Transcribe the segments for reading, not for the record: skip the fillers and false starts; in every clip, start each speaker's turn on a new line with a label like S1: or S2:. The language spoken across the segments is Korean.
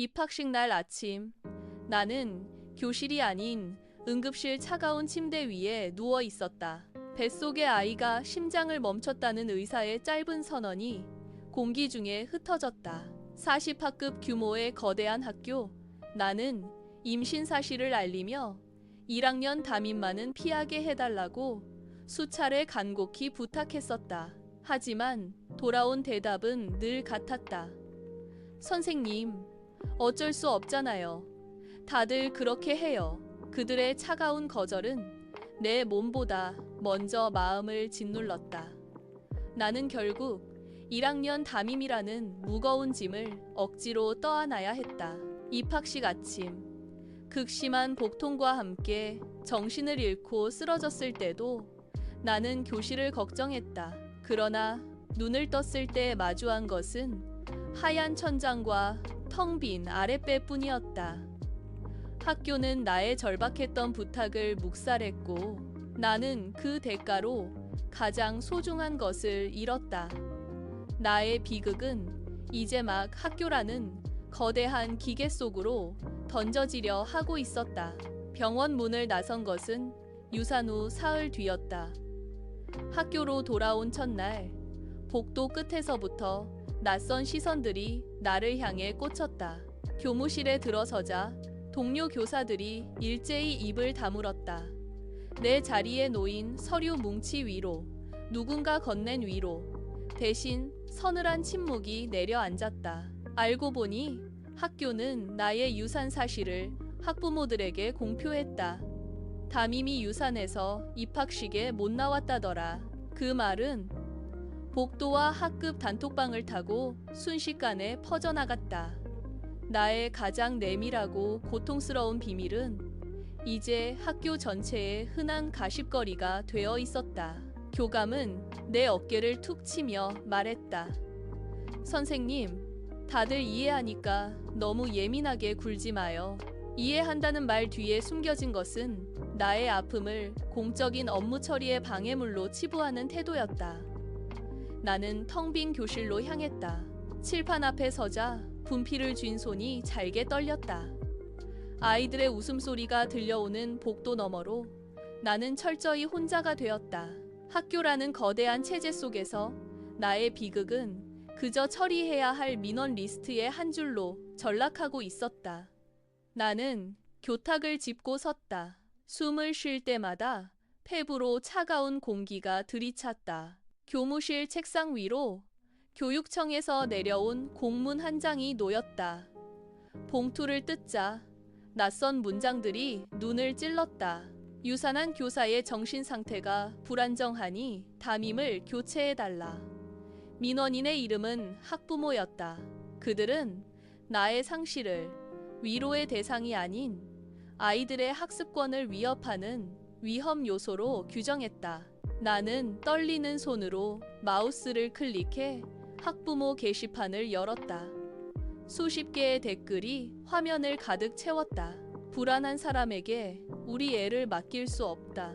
S1: 입학식 날 아침, 나는 교실이 아닌 응급실 차가운 침대 위에 누워 있었다. 뱃속의 아이가 심장을 멈췄다는 의사의 짧은 선언이 공기 중에 흩어졌다. 40학급 규모의 거대한 학교. 나는 임신 사실을 알리며 1학년 담임만은 피하게 해달라고 수차례 간곡히 부탁했었다. 하지만 돌아온 대답은 늘 같았다. 선생님, 어쩔 수 없잖아요. 다들 그렇게 해요. 그들의 차가운 거절은 내 몸보다 먼저 마음을 짓눌렀다. 나는 결국 1학년 담임이라는 무거운 짐을 억지로 떠안아야 했다. 입학식 아침, 극심한 복통과 함께 정신을 잃고 쓰러졌을 때도 나는 교실을 걱정했다. 그러나 눈을 떴을 때 마주한 것은 하얀 천장과 텅 빈 아랫배뿐이었다. 학교는 나의 절박했던 부탁을 묵살했고 나는 그 대가로 가장 소중한 것을 잃었다. 나의 비극은 이제 막 학교라는 거대한 기계 속으로 던져지려 하고 있었다. 병원 문을 나선 것은 유산 후 사흘 뒤였다. 학교로 돌아온 첫날, 복도 끝에서부터 낯선 시선들이 나를 향해 꽂혔다. 교무실에 들어서자 동료 교사들이 일제히 입을 다물었다. 내 자리에 놓인 서류 뭉치 위로, 누군가 건넨 위로, 대신 서늘한 침묵이 내려앉았다. 알고 보니 학교는 나의 유산 사실을 학부모들에게 공표했다. 담임이 유산해서 입학식에 못 나왔다더라. 그 말은 복도와 학급 단톡방을 타고 순식간에 퍼져나갔다. 나의 가장 내밀하고 고통스러운 비밀은 이제 학교 전체의 흔한 가십거리가 되어 있었다. 교감은 내 어깨를 툭 치며 말했다. 선생님, 다들 이해하니까 너무 예민하게 굴지 마요. 이해한다는 말 뒤에 숨겨진 것은 나의 아픔을 공적인 업무 처리의 방해물로 치부하는 태도였다. 나는 텅 빈 교실로 향했다. 칠판 앞에 서자 분필을 쥔 손이 잘게 떨렸다. 아이들의 웃음소리가 들려오는 복도 너머로 나는 철저히 혼자가 되었다. 학교라는 거대한 체제 속에서 나의 비극은 그저 처리해야 할 민원 리스트의 한 줄로 전락하고 있었다. 나는 교탁을 짚고 섰다. 숨을 쉴 때마다 폐부로 차가운 공기가 들이찼다. 교무실 책상 위로 교육청에서 내려온 공문 한 장이 놓였다. 봉투를 뜯자 낯선 문장들이 눈을 찔렀다. 유산한 교사의 정신 상태가 불안정하니 담임을 교체해달라. 민원인의 이름은 학부모였다. 그들은 나의 상실을 위로의 대상이 아닌 아이들의 학습권을 위협하는 위험 요소로 규정했다. 나는 떨리는 손으로 마우스를 클릭해 학부모 게시판을 열었다. 수십 개의 댓글이 화면을 가득 채웠다. 불안한 사람에게 우리 애를 맡길 수 없다.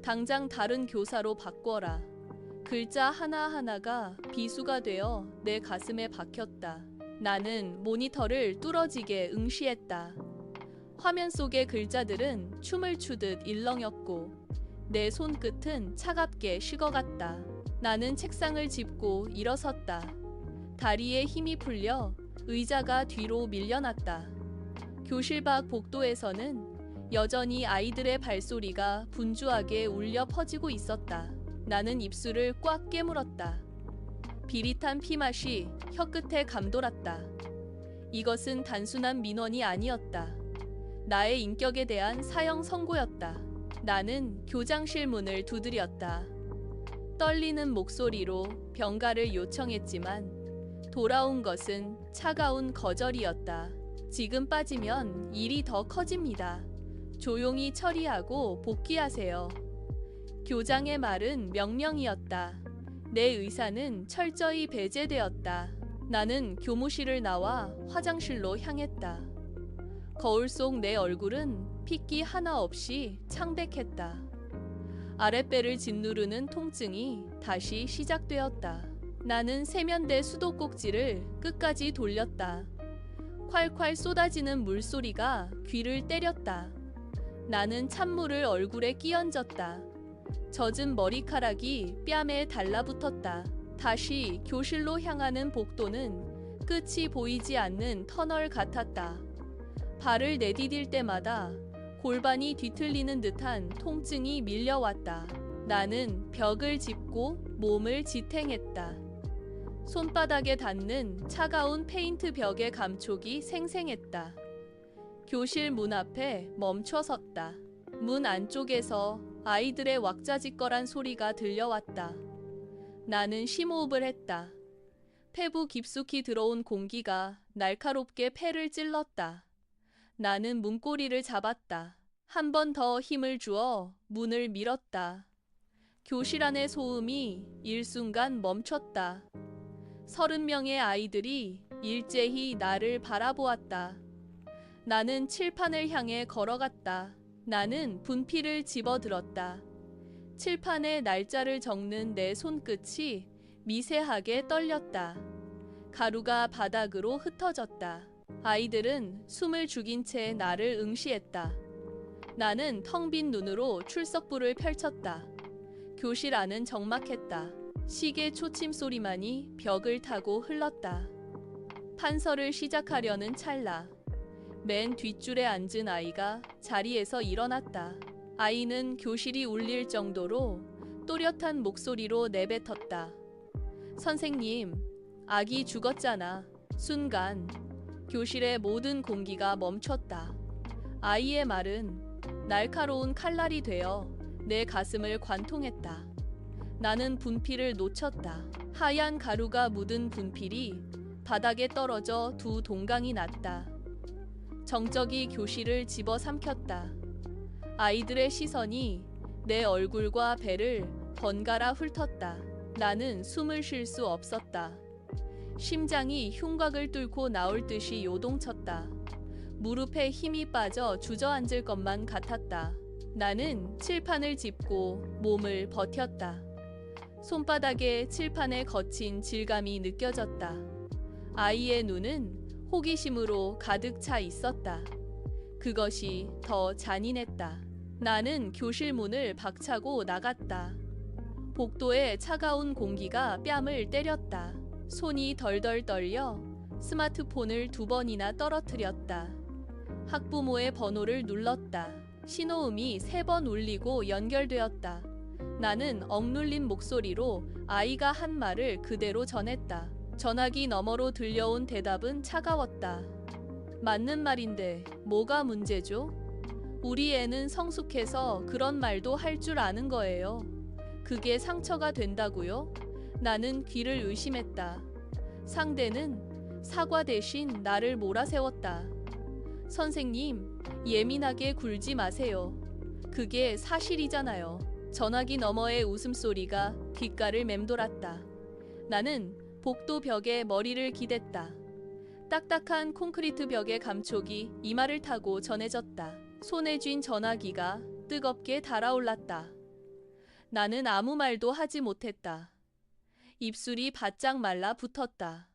S1: 당장 다른 교사로 바꿔라. 글자 하나하나가 비수가 되어 내 가슴에 박혔다. 나는 모니터를 뚫어지게 응시했다. 화면 속의 글자들은 춤을 추듯 일렁였고 내 손끝은 차갑게 식어갔다. 나는 책상을 짚고 일어섰다. 다리에 힘이 풀려 의자가 뒤로 밀려났다. 교실 밖 복도에서는 여전히 아이들의 발소리가 분주하게 울려 퍼지고 있었다. 나는 입술을 꽉 깨물었다. 비릿한 피맛이 혀끝에 감돌았다. 이것은 단순한 민원이 아니었다. 나의 인격에 대한 사형 선고였다. 나는 교장실 문을 두드렸다. 떨리는 목소리로 병가를 요청했지만 돌아온 것은 차가운 거절이었다. 지금 빠지면 일이 더 커집니다. 조용히 처리하고 복귀하세요. 교장의 말은 명령이었다. 내 의사는 철저히 배제되었다. 나는 교무실을 나와 화장실로 향했다. 거울 속 내 얼굴은 핏기 하나 없이 창백했다. 아랫배를 짓누르는 통증이 다시 시작되었다. 나는 세면대 수도꼭지를 끝까지 돌렸다. 콸콸 쏟아지는 물소리가 귀를 때렸다. 나는 찬물을 얼굴에 끼얹었다. 젖은 머리카락이 뺨에 달라붙었다. 다시 교실로 향하는 복도는 끝이 보이지 않는 터널 같았다. 발을 내디딜 때마다 골반이 뒤틀리는 듯한 통증이 밀려왔다. 나는 벽을 짚고 몸을 지탱했다. 손바닥에 닿는 차가운 페인트 벽의 감촉이 생생했다. 교실 문 앞에 멈춰 섰다. 문 안쪽에서 아이들의 왁자지껄한 소리가 들려왔다. 나는 심호흡을 했다. 폐부 깊숙이 들어온 공기가 날카롭게 폐를 찔렀다. 나는 문고리를 잡았다. 한 번 더 힘을 주어 문을 밀었다. 교실 안의 소음이 일순간 멈췄다. 30명의 아이들이 일제히 나를 바라보았다. 나는 칠판을 향해 걸어갔다. 나는 분필을 집어들었다. 칠판에 날짜를 적는 내 손끝이 미세하게 떨렸다. 가루가 바닥으로 흩어졌다. 아이들은 숨을 죽인 채 나를 응시했다. 나는 텅 빈 눈으로 출석부를 펼쳤다. 교실 안은 적막했다. 시계 초침 소리만이 벽을 타고 흘렀다. 판서를 시작하려는 찰나, 맨 뒷줄에 앉은 아이가 자리에서 일어났다. 아이는 교실이 울릴 정도로 또렷한 목소리로 내뱉었다. 선생님, 아기 죽었잖아. 순간 교실의 모든 공기가 멈췄다. 아이의 말은 날카로운 칼날이 되어 내 가슴을 관통했다. 나는 분필을 놓쳤다. 하얀 가루가 묻은 분필이 바닥에 떨어져 두 동강이 났다. 정적이 교실을 집어삼켰다. 아이들의 시선이 내 얼굴과 배를 번갈아 훑었다. 나는 숨을 쉴 수 없었다. 심장이 흉곽을 뚫고 나올 듯이 요동쳤다. 무릎에 힘이 빠져 주저앉을 것만 같았다. 나는 칠판을 짚고 몸을 버텼다. 손바닥에 칠판에 거친 질감이 느껴졌다. 아이의 눈은 호기심으로 가득 차 있었다. 그것이 더 잔인했다. 나는 교실 문을 박차고 나갔다. 복도의 차가운 공기가 뺨을 때렸다. 손이 덜덜 떨려 스마트폰을 2번이나 떨어뜨렸다. 학부모의 번호를 눌렀다. 신호음이 3번 울리고 연결되었다. 나는 억눌린 목소리로 아이가 한 말을 그대로 전했다. 전화기 너머로 들려온 대답은 차가웠다. 맞는 말인데 뭐가 문제죠? 우리 애는 성숙해서 그런 말도 할 줄 아는 거예요. 그게 상처가 된다고요? 나는 귀를 의심했다. 상대는 사과 대신 나를 몰아세웠다. 선생님, 예민하게 굴지 마세요. 그게 사실이잖아요. 전화기 너머의 웃음소리가 귓가를 맴돌았다. 나는 복도 벽에 머리를 기댔다. 딱딱한 콘크리트 벽의 감촉이 이마를 타고 전해졌다. 손에 쥔 전화기가 뜨겁게 달아올랐다. 나는 아무 말도 하지 못했다. 입술이 바짝 말라 붙었다.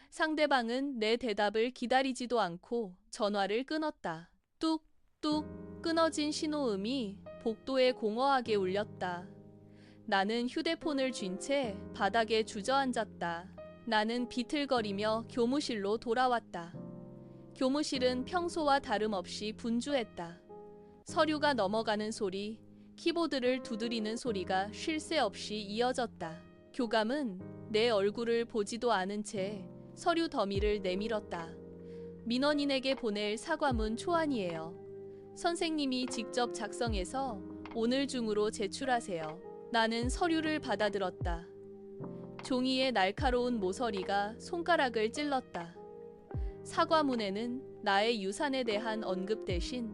S1: 상대방은 내 대답을 기다리지도 않고 전화를 끊었다. 뚝뚝 끊어진 신호음이 복도에 공허하게 울렸다. 나는 휴대폰을 쥔 채 바닥에 주저앉았다. 나는 비틀거리며 교무실로 돌아왔다. 교무실은 평소와 다름없이 분주했다. 서류가 넘어가는 소리, 키보드를 두드리는 소리가 쉴 새 없이 이어졌다. 교감은 내 얼굴을 보지도 않은 채 서류 더미를 내밀었다. 민원인에게 보낼 사과문 초안이에요. 선생님이 직접 작성해서 오늘 중으로 제출하세요. 나는 서류를 받아들었다. 종이의 날카로운 모서리가 손가락을 찔렀다. 사과문에는 나의 유산에 대한 언급 대신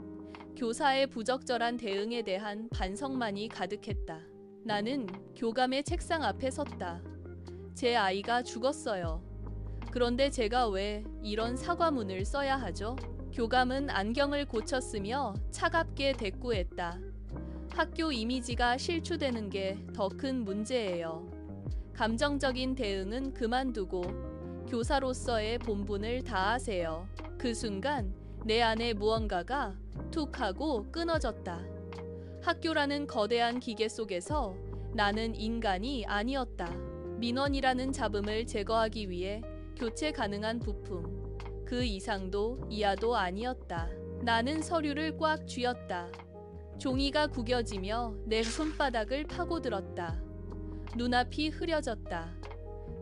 S1: 교사의 부적절한 대응에 대한 반성만이 가득했다. 나는 교감의 책상 앞에 섰다. 제 아이가 죽었어요. 그런데 제가 왜 이런 사과문을 써야 하죠? 교감은 안경을 고쳤으며 차갑게 대꾸했다. 학교 이미지가 실추되는 게 더 큰 문제예요. 감정적인 대응은 그만두고 교사로서의 본분을 다하세요. 그 순간 내 안에 무언가가 툭 하고 끊어졌다. 학교라는 거대한 기계 속에서 나는 인간이 아니었다. 민원이라는 잡음을 제거하기 위해 교체 가능한 부품, 그 이상도 이하도 아니었다. 나는 서류를 꽉 쥐었다. 종이가 구겨지며 내 손바닥을 파고들었다. 눈앞이 흐려졌다.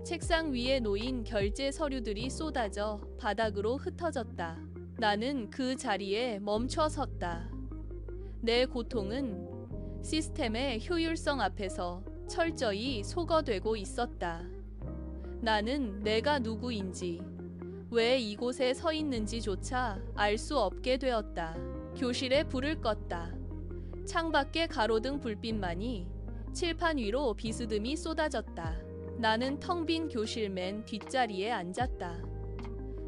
S1: 책상 위에 놓인 결제 서류들이 쏟아져 바닥으로 흩어졌다. 나는 그 자리에 멈춰 섰다. 내 고통은 시스템의 효율성 앞에서 철저히 소거되고 있었다. 나는 내가 누구인지, 왜 이곳에 서 있는지조차 알 수 없게 되었다. 교실에 불을 껐다. 창밖에 가로등 불빛만이 칠판 위로 비스듬히 쏟아졌다. 나는 텅 빈 교실 맨 뒷자리에 앉았다.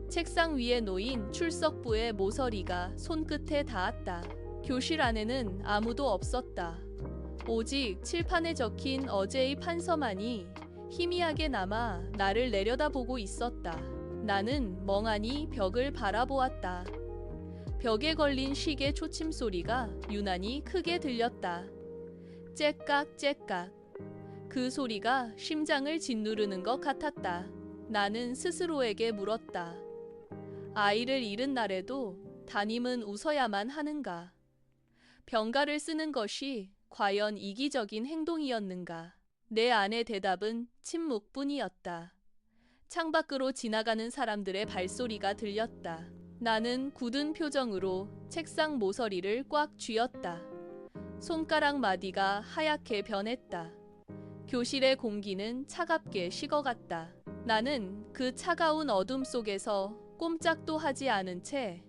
S1: 책상 위에 놓인 출석부의 모서리가 손끝에 닿았다. 교실 안에는 아무도 없었다. 오직 칠판에 적힌 어제의 판서만이 희미하게 남아 나를 내려다보고 있었다. 나는 멍하니 벽을 바라보았다. 벽에 걸린 시계 초침 소리가 유난히 크게 들렸다. 째깍째깍. 그 소리가 심장을 짓누르는 것 같았다. 나는 스스로에게 물었다. 아이를 잃은 날에도 담임은 웃어야만 하는가? 병가를 쓰는 것이 과연 이기적인 행동이었는가? 내 안의 대답은 침묵뿐이었다. 창밖으로 지나가는 사람들의 발소리가 들렸다. 나는 굳은 표정으로 책상 모서리를 꽉 쥐었다. 손가락 마디가 하얗게 변했다. 교실의 공기는 차갑게 식어갔다. 나는 그 차가운 어둠 속에서 꼼짝도 하지 않은 채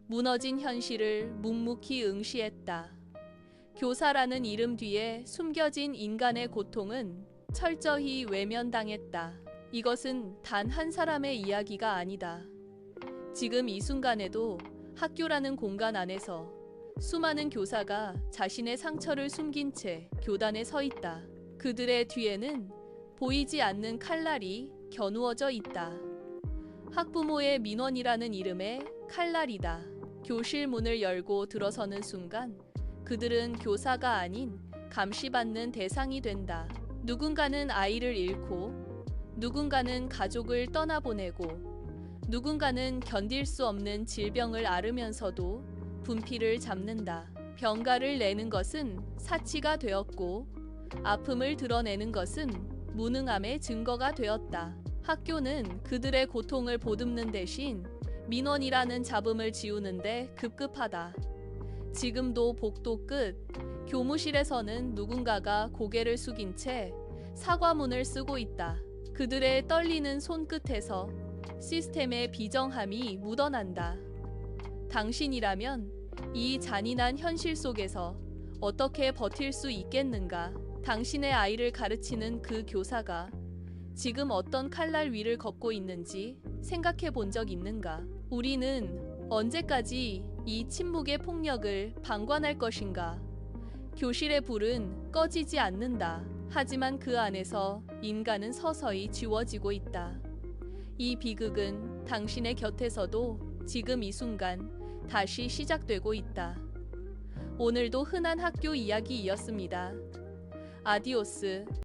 S1: 무너진 현실을 묵묵히 응시했다. 교사라는 이름 뒤에 숨겨진 인간의 고통은 철저히 외면당했다. 이것은 단 한 사람의 이야기가 아니다. 지금 이 순간에도 학교라는 공간 안에서 수많은 교사가 자신의 상처를 숨긴 채 교단에 서 있다. 그들의 뒤에는 보이지 않는 칼날이 겨누어져 있다. 학부모의 민원이라는 이름의 칼날이다. 교실 문을 열고 들어서는 순간 그들은 교사가 아닌 감시받는 대상이 된다. 누군가는 아이를 잃고, 누군가는 가족을 떠나보내고, 누군가는 견딜 수 없는 질병을 앓으면서도 분필을 잡는다. 병가를 내는 것은 사치가 되었고, 아픔을 드러내는 것은 무능함의 증거가 되었다. 학교는 그들의 고통을 보듬는 대신 민원이라는 잡음을 지우는데 급급하다. 지금도 복도 끝 교무실에서는 누군가가 고개를 숙인 채 사과문을 쓰고 있다. 그들의 떨리는 손끝에서 시스템의 비정함이 묻어난다. 당신이라면 이 잔인한 현실 속에서 어떻게 버틸 수 있겠는가? 당신의 아이를 가르치는 그 교사가 지금 어떤 칼날 위를 걷고 있는지 생각해 본 적 있는가? 우리는 언제까지 이 침묵의 폭력을 방관할 것인가? 교실의 불은 꺼지지 않는다. 하지만 그 안에서 인간은 서서히 지워지고 있다. 이 비극은 당신의 곁에서도 지금 이 순간 다시 시작되고 있다. 오늘도 흔한 학교 이야기이었습니다. 아디오스.